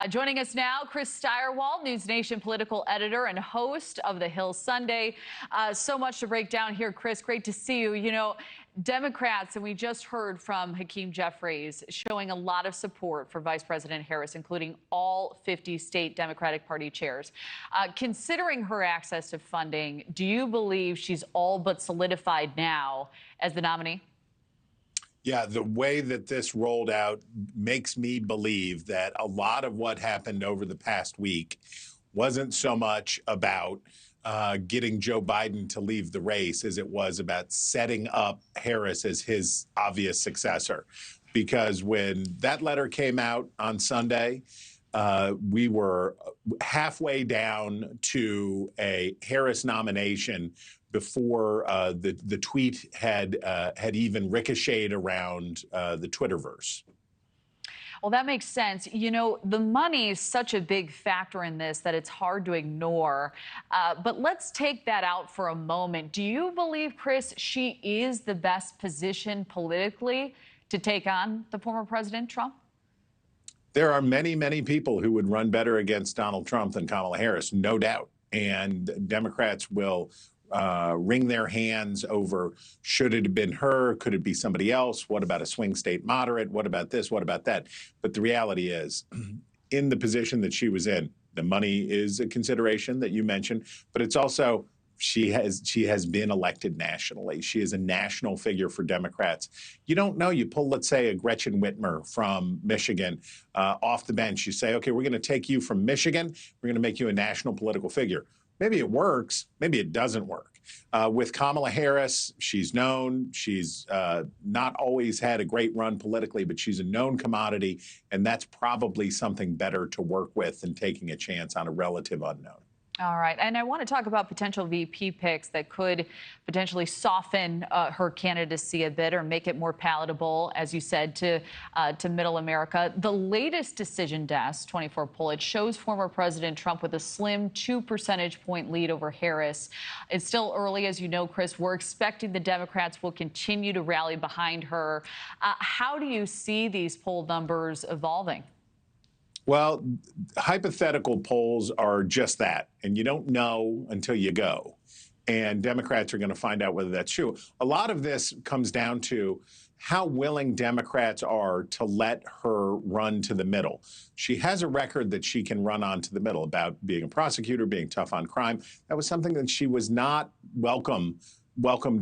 Joining us now, Chris Stirewalt, NewsNation political editor and host of The Hill Sunday. So much to break down here, Chris. Great to see you. You know, Democrats, and we just heard from Hakeem Jeffries, showing a lot of support for Vice President Harris, including all 50 state Democratic Party chairs. Considering her access to funding, do you believe she's all but solidified now as the nominee? Yeah, the way that this rolled out makes me believe that a lot of what happened over the past week wasn't so much about getting Joe Biden to leave the race as it was about setting up Harris as his obvious successor. Because when that letter came out on Sunday, we were halfway down to a Harris nomination before the tweet had even ricocheted around the Twitterverse. Well, that makes sense. You know, the money is such a big factor in this that it's hard to ignore. But let's take that out for a moment. Do you believe, Chris, she is the best position politically to take on the former President Trump? There are many, many people who would run better against Donald Trump than Kamala Harris, no doubt. And Democrats will wring their hands over, should it have been her? Could it be somebody else? What about a swing state moderate? What about this? What about that? But the reality is, in the position that she was in, the money is a consideration that you mentioned, but it's also she has been elected nationally. She is a national figure for Democrats. You don't know. You pull, let's say, a Gretchen Whitmer from Michigan off the bench. You say, okay, we're going to take you from Michigan. We're going to make you a national political figure. Maybe it works, maybe it doesn't work. With Kamala Harris, she's known. She's not always had a great run politically, but she's a known commodity, and that's probably something better to work with than taking a chance on a relative unknown. All right. And I want to talk about potential VP picks that could potentially soften her candidacy a bit or make it more palatable, as you said, to middle America. The latest Decision Desk 24 poll, it shows former President Trump with a slim 2 percentage point lead over Harris. It's still early, as you know, Chris. We're expecting the Democrats will continue to rally behind her. How do you see these poll numbers evolving? Well, hypothetical polls are just that, and you don't know until you go. And Democrats are going to find out whether that's true. A lot of this comes down to how willing Democrats are to let her run to the middle. She has a record that she can run on to the middle about being a prosecutor, being tough on crime. That was something that she was not welcomed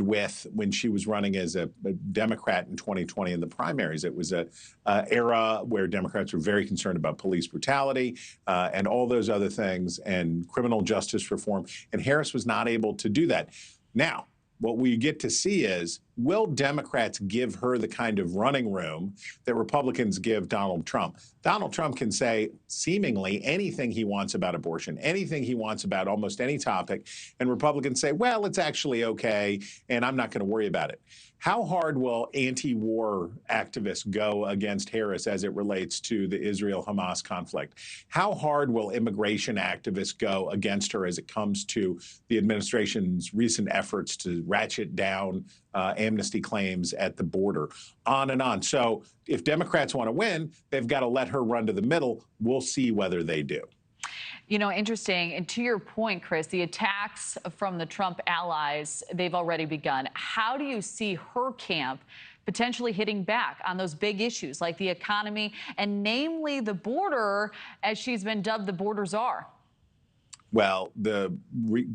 with when she was running as a Democrat in 2020 in the primaries. It was an era where Democrats were very concerned about police brutality and all those other things and criminal justice reform. And Harris was not able to do that. Now, what we get to see is, will Democrats give her the kind of running room that Republicans give Donald Trump? Donald Trump can say seemingly anything he wants about abortion, anything he wants about almost any topic, and Republicans say, well, it's actually okay, and I'm not going to worry about it. How hard will anti-war activists go against Harris as it relates to the Israel-Hamas conflict? How hard will immigration activists go against her as it comes to the administration's recent efforts to ratchet down amnesty claims at the border? On and on. So if Democrats want to win, they've got to let her run to the middle. We'll see whether they do. You know, interesting. And to your point, Chris, the attacks from the Trump allies, they've already begun. How do you see her camp potentially hitting back on those big issues like the economy and namely the border, as she's been dubbed the border czar? Well, the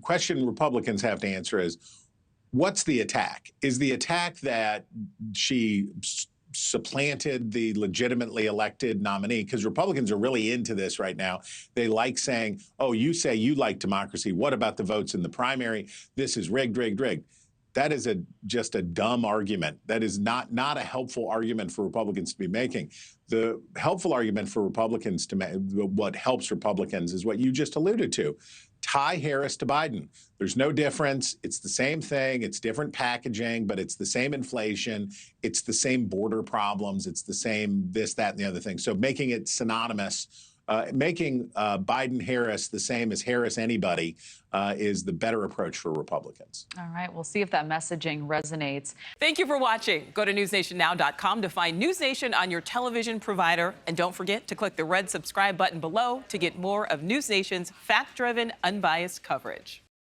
question Republicans have to answer is, what's the attack? Is the attack that she supplanted the legitimately elected nominee? Because Republicans are really into this right now. They like saying, oh, you say you like democracy. What about the votes in the primary? This is rigged, rigged, rigged. That is just a dumb argument. That is not a helpful argument for Republicans to be making. The helpful argument for Republicans to make, what helps Republicans, is what you just alluded to. Tie Harris to Biden. There's no difference. It's the same thing. It's different packaging, but it's the same inflation. It's the same border problems. It's the same this, that, and the other thing. So making it synonymous Making Biden-Harris the same as Harris-anybody is the better approach for Republicans. All right, we'll see if that messaging resonates. Thank you for watching. Go to newsnationnow.com to find News Nation on your television provider. And don't forget to click the red subscribe button below to get more of News Nation's fact-driven, unbiased coverage.